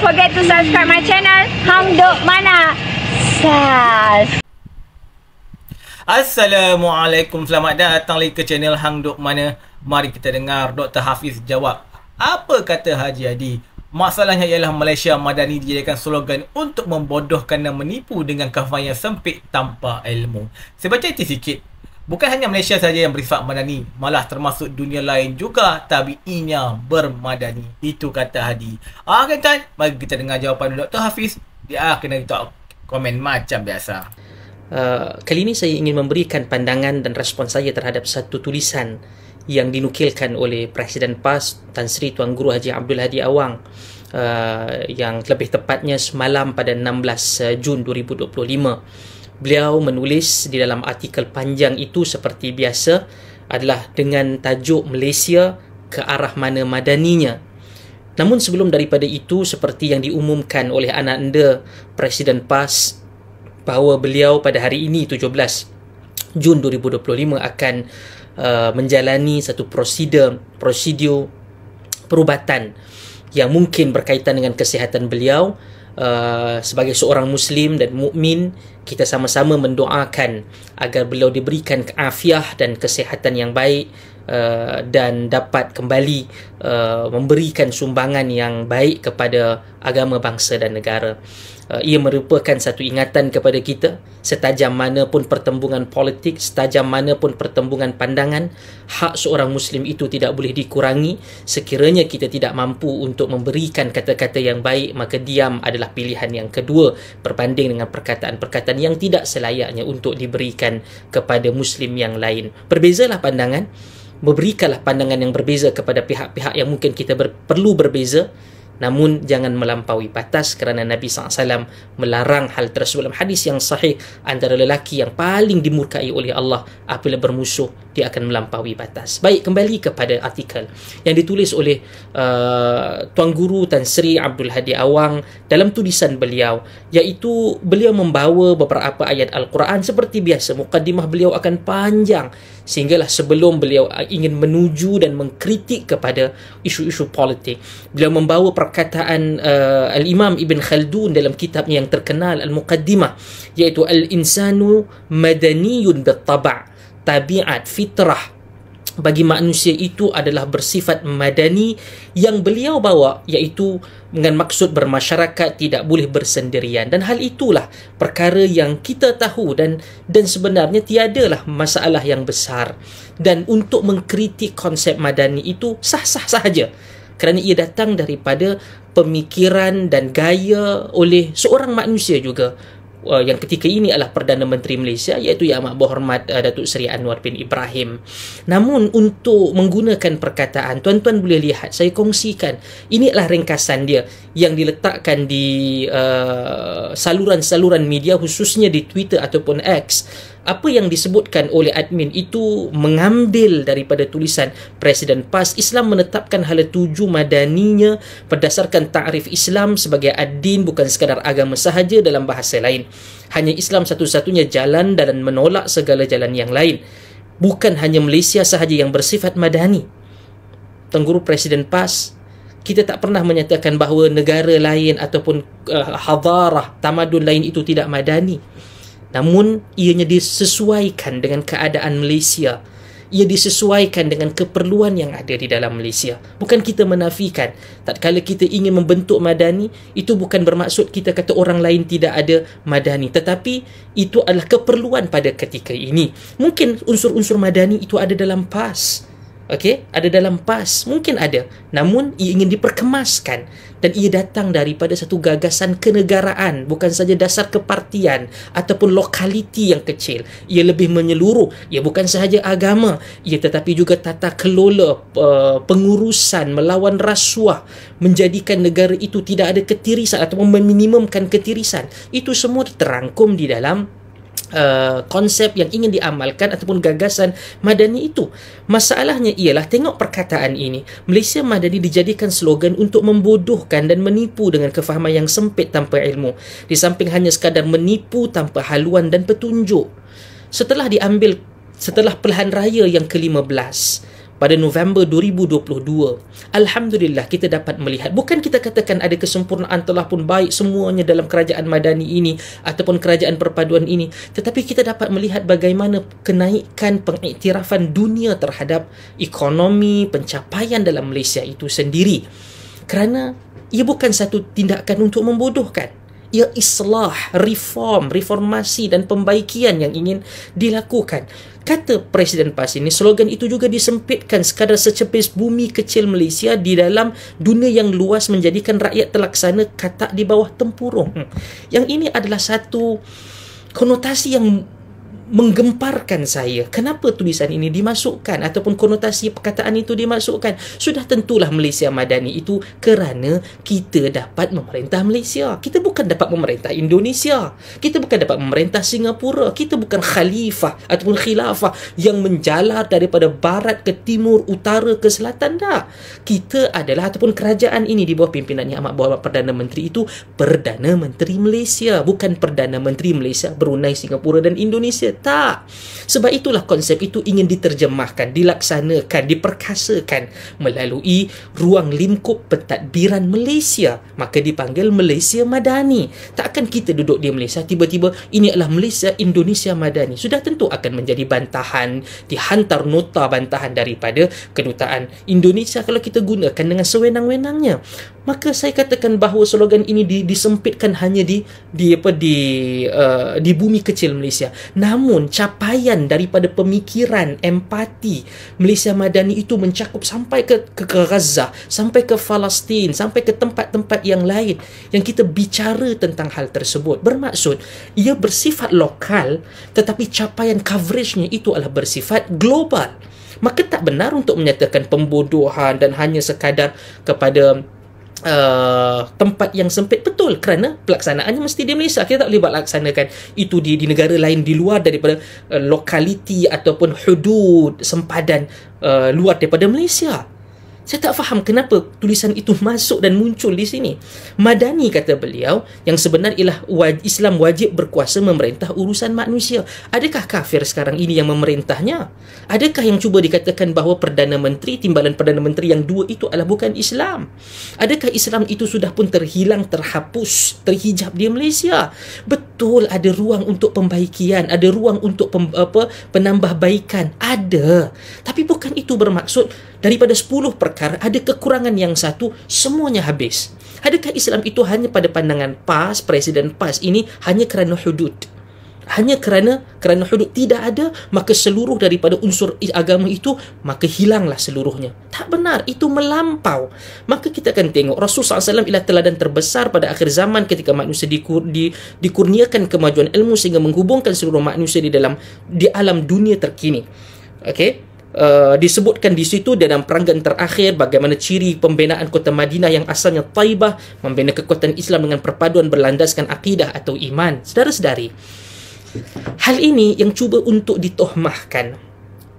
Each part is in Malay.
forget to subscribe my channel Hang Duk Mana. Sas. Assalamualaikum, selamat datang lagi ke channel Hang Duk Mana. Mari kita dengar Dr. Hafiz jawab. Apa kata Haji Hadi? Masalahnya ialah Malaysia Madani dijadikan slogan untuk membodohkan dan menipu dengan kafahan yang sempit tanpa ilmu. Saya baca itu sikit. Bukan hanya Malaysia saja yang bersifat madani, malah termasuk dunia lain juga tabi'inya bermadani. Itu kata Hadi. Kan? Mari kita dengar jawapan Dr. Hafiz. Dia kena kita komen macam biasa. Kali ini saya ingin memberikan pandangan dan respon saya terhadap satu tulisan yang dinukilkan oleh Presiden PAS Tan Sri Tuan Guru Haji Abdul Hadi Awang, yang lebih tepatnya semalam pada 16 Jun 2025. Beliau menulis di dalam artikel panjang itu seperti biasa adalah dengan tajuk Malaysia ke arah mana madaninya. Namun sebelum daripada itu, seperti yang diumumkan oleh anak anda Presiden PAS bahawa beliau pada hari ini 17 Jun 2025 akan menjalani satu prosedur perubatan yang mungkin berkaitan dengan kesihatan beliau. Sebagai seorang Muslim dan mukmin, kita sama-sama mendoakan agar beliau diberikan keafiah dan kesihatan yang baik, dan dapat kembali memberikan sumbangan yang baik kepada agama, bangsa dan negara. Ia merupakan satu ingatan kepada kita, setajam mana pun pertembungan politik, setajam mana pun pertembungan pandangan, hak seorang Muslim itu tidak boleh dikurangi. Sekiranya kita tidak mampu untuk memberikan kata-kata yang baik, maka diam adalah pilihan yang kedua berbanding dengan perkataan-perkataan yang tidak selayaknya untuk diberikan kepada Muslim yang lain. Berbezalah pandangan, berikanlah pandangan yang berbeza kepada pihak-pihak yang mungkin kita perlu berbeza, namun jangan melampaui batas, kerana Nabi SAW melarang hal tersebut dalam hadis yang sahih. Antara lelaki yang paling dimurkai oleh Allah apabila bermusuh, dia akan melampaui batas. Baik, kembali kepada artikel yang ditulis oleh Tuan Guru Tan Sri Abdul Hadi Awang dalam tulisan beliau, iaitu beliau membawa beberapa ayat Al-Quran. Seperti biasa, mukaddimah beliau akan panjang, sehinggalah sebelum beliau ingin menuju dan mengkritik kepada isu-isu politik, beliau membawa perkataan Al-Imam Ibn Khaldun dalam kitabnya yang terkenal Al-Muqaddimah, iaitu Al-Insanu Madaniyun Bittaba', tabiat fitrah bagi manusia itu adalah bersifat madani, yang beliau bawa iaitu dengan maksud bermasyarakat, tidak boleh bersendirian. Dan hal itulah perkara yang kita tahu dan sebenarnya tiadalah masalah yang besar. Dan untuk mengkritik konsep madani itu sah-sah sahaja, kerana ia datang daripada pemikiran dan gaya oleh seorang manusia juga, yang ketika ini adalah Perdana Menteri Malaysia, iaitu Yang Amat Berhormat Datuk Seri Anwar bin Ibrahim. Namun untuk menggunakan perkataan, tuan-tuan boleh lihat, saya kongsikan, ini adalah ringkasan dia yang diletakkan di saluran-saluran media, khususnya di Twitter ataupun X. Apa yang disebutkan oleh admin itu mengambil daripada tulisan Presiden PAS. Islam menetapkan hala tuju madaninya berdasarkan ta'rif Islam sebagai ad-din, bukan sekadar agama sahaja. Dalam bahasa lain, hanya Islam satu-satunya jalan dan menolak segala jalan yang lain. Bukan hanya Malaysia sahaja yang bersifat madani. Tuan Guru Presiden PAS, kita tak pernah menyatakan bahawa negara lain ataupun hadarah, tamadun lain itu tidak madani. Namun ianya disesuaikan dengan keadaan Malaysia, ia disesuaikan dengan keperluan yang ada di dalam Malaysia. Bukan kita menafikan, tatkala kita ingin membentuk madani, itu bukan bermaksud kita kata orang lain tidak ada madani, tetapi itu adalah keperluan pada ketika ini. Mungkin unsur-unsur madani itu ada dalam PAS, ada dalam PAS, mungkin ada, namun ia ingin diperkemaskan, dan ia datang daripada satu gagasan kenegaraan, bukan saja dasar kepartian ataupun lokaliti yang kecil. Ia lebih menyeluruh, ia bukan sahaja agama, ia tetapi juga tata kelola, pengurusan, melawan rasuah, menjadikan negara itu tidak ada ketirisan atau meminimumkan ketirisan. Itu semua terangkum di dalam konsep yang ingin diamalkan ataupun gagasan madani itu. Masalahnya ialah, tengok perkataan ini, Malaysia Madani dijadikan slogan untuk membodohkan dan menipu dengan kefahaman yang sempit tanpa ilmu, di samping hanya sekadar menipu tanpa haluan dan petunjuk. Setelah pilihan raya yang ke-15, pada November 2022, alhamdulillah kita dapat melihat, bukan kita katakan ada kesempurnaan telah pun baik semuanya dalam kerajaan Madani ini ataupun kerajaan perpaduan ini, tetapi kita dapat melihat bagaimana kenaikan pengiktirafan dunia terhadap ekonomi, pencapaian dalam Malaysia itu sendiri. Kerana ia bukan satu tindakan untuk membodohkan, ia islah, reformasi dan pembaikian yang ingin dilakukan. Kata Presiden PAS ini, slogan itu juga disempitkan sekadar secepis bumi kecil Malaysia di dalam dunia yang luas, menjadikan rakyat terlaksana katak di bawah tempurung. Yang ini adalah satu konotasi yang menggemparkan saya. Kenapa tulisan ini dimasukkan ataupun konotasi perkataan itu dimasukkan? Sudah tentulah Malaysia Madani itu kerana kita dapat memerintah Malaysia. Kita bukan dapat memerintah Indonesia. Kita bukan dapat memerintah Singapura. Kita bukan khalifah ataupun khilafah yang menjalar daripada barat ke timur, utara ke selatan. Tak. Kita adalah, ataupun kerajaan ini di bawah pimpinan Yang Amat Berhormat Perdana Menteri itu Perdana Menteri Malaysia, bukan Perdana Menteri Malaysia, Brunei, Singapura dan Indonesia. Tak. Sebab itulah konsep itu ingin diterjemahkan, dilaksanakan, diperkasakan melalui ruang lingkup pentadbiran Malaysia. Maka dipanggil Malaysia Madani. Takkan kita duduk di Malaysia, tiba-tiba ini adalah Malaysia Indonesia Madani. Sudah tentu akan menjadi bantahan, dihantar nota bantahan daripada kedutaan Indonesia kalau kita gunakan dengan sewenang-wenangnya. Maka saya katakan bahawa slogan ini disempitkan hanya di bumi kecil Malaysia. Namun capaian daripada pemikiran, empati Malaysia Madani itu mencakup sampai ke Gaza, sampai ke Palestin, sampai ke tempat-tempat yang lain yang kita bicara tentang hal tersebut. Bermaksud ia bersifat lokal, tetapi capaian coveragenya itu adalah bersifat global. Maka tak benar untuk menyatakan pembodohan dan hanya sekadar kepada tempat yang sempit. Betul, kerana pelaksanaannya mesti di Malaysia. Kita tak boleh buat laksanakan itu di negara lain di luar daripada lokaliti ataupun hudud sempadan luar daripada Malaysia. Saya tak faham kenapa tulisan itu masuk dan muncul di sini. Madani, kata beliau, yang sebenar ialah Islam wajib berkuasa memerintah urusan manusia. Adakah kafir sekarang ini yang memerintahnya? Adakah yang cuba dikatakan bahawa Perdana Menteri, timbalan Perdana Menteri yang dua itu adalah bukan Islam? Adakah Islam itu sudah pun terhilang, terhapus, terhijab di Malaysia? Betul, ada ruang untuk pembaikian, ada ruang untuk penambahbaikan. Ada. Tapi bukan itu bermaksud daripada 10 perkara ada kekurangan yang satu, semuanya habis. Adakah Islam itu hanya pada pandangan PAS, Presiden PAS ini hanya kerana hudud? Hanya kerana hudud tidak ada, maka seluruh daripada unsur agama itu, maka hilanglah seluruhnya. Tak benar, itu melampau. Maka kita akan tengok Rasulullah SAW ialah teladan terbesar pada akhir zaman ketika manusia dikurniakan kemajuan ilmu sehingga menghubungkan seluruh manusia di alam dunia terkini. Okey. Disebutkan di situ dalam peranggan terakhir bagaimana ciri pembinaan kota Madinah yang asalnya Taibah, membina kekuatan Islam dengan perpaduan berlandaskan akidah atau iman. Saudara-saudari, hal ini yang cuba untuk ditohmahkan,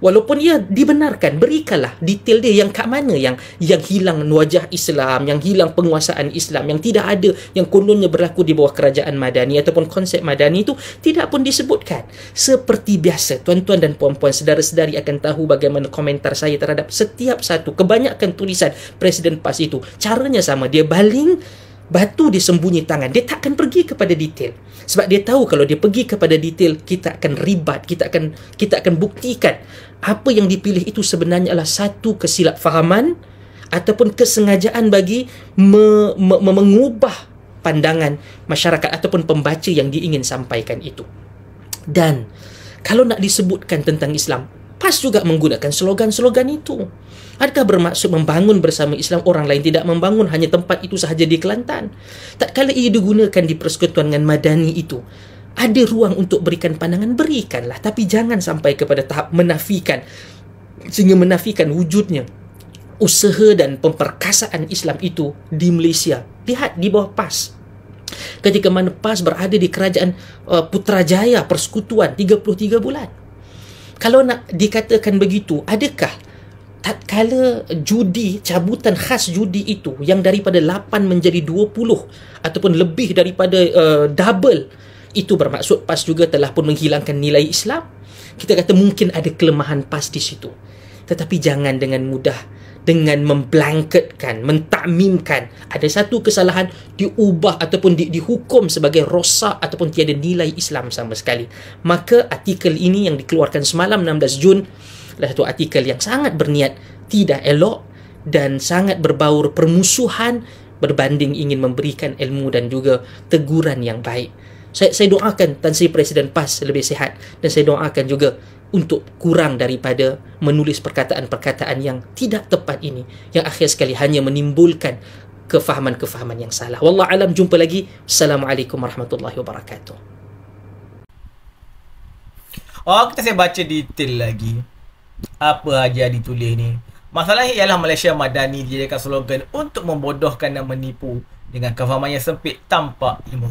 walaupun ia dibenarkan, berikanlah detail dia yang kat mana yang hilang wajah Islam, yang hilang penguasaan Islam, yang tidak ada, yang kononnya berlaku di bawah kerajaan Madani ataupun konsep Madani itu tidak pun disebutkan. Seperti biasa, tuan-tuan dan puan-puan, saudara-saudari akan tahu bagaimana komentar saya terhadap setiap satu, kebanyakan tulisan Presiden PAS itu. Caranya sama, dia baling batu, dia sembunyi tangan. Dia takkan pergi kepada detail. Sebab dia tahu kalau dia pergi kepada detail, kita akan ribat, kita akan buktikan apa yang dipilih itu sebenarnya adalah satu kesilapfahaman ataupun kesengajaan bagi mengubah pandangan masyarakat ataupun pembaca yang diingin sampaikan itu. Dan kalau nak disebutkan tentang Islam, PAS juga menggunakan slogan-slogan itu. Adakah bermaksud membangun bersama Islam, orang lain tidak membangun, hanya tempat itu sahaja di Kelantan? Tak kala ia digunakan di persekutuan dengan Madani itu, ada ruang untuk berikan pandangan, berikanlah. Tapi jangan sampai kepada tahap menafikan, sehingga menafikan wujudnya usaha dan pemperkasaan Islam itu di Malaysia. Lihat di bawah PAS. Ketika mana PAS berada di kerajaan Putrajaya, persekutuan 33 bulan. Kalau nak dikatakan begitu, adakah tatkala judi, cabutan khas judi itu yang daripada 8 menjadi 20 ataupun lebih daripada double, itu bermaksud PAS juga telah pun menghilangkan nilai Islam? Kita kata mungkin ada kelemahan PAS di situ. tetapi jangan dengan mudah, dengan memblanketkan, mentakmimkan. Ada satu kesalahan diubah ataupun dihukum sebagai rosak ataupun tiada nilai Islam sama sekali. Maka artikel ini yang dikeluarkan semalam 16 Jun adalah satu artikel yang sangat berniat tidak elok dan sangat berbaur permusuhan berbanding ingin memberikan ilmu dan juga teguran yang baik. Saya doakan Tan Sri Presiden PAS lebih sihat, dan saya doakan juga untuk kurang daripada menulis perkataan-perkataan yang tidak tepat ini, yang akhir sekali hanya menimbulkan kefahaman-kefahaman yang salah. Wallahu alam. Jumpa lagi. Assalamualaikum warahmatullahi wabarakatuh. Kita saya baca detail lagi apa Haji Hadi tulis ni. Masalahnya ialah Malaysia Madani dijadikan slogan untuk membodohkan dan menipu dengan kefahaman yang sempit tanpa ilmu.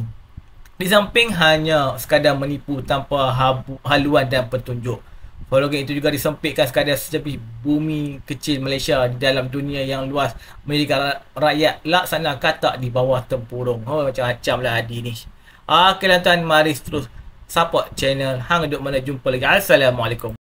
Di samping hanya sekadar menipu tanpa haluan dan petunjuk, slogan itu juga disempitkan sekadar sejenis bumi kecil Malaysia di dalam dunia yang luas menjadikan rakyat laksana katak di bawah tempurung. Macam-macam lah Hadi ni. Tuan, mari terus support channel Hang Duk Mana. Jumpa lagi. Assalamualaikum.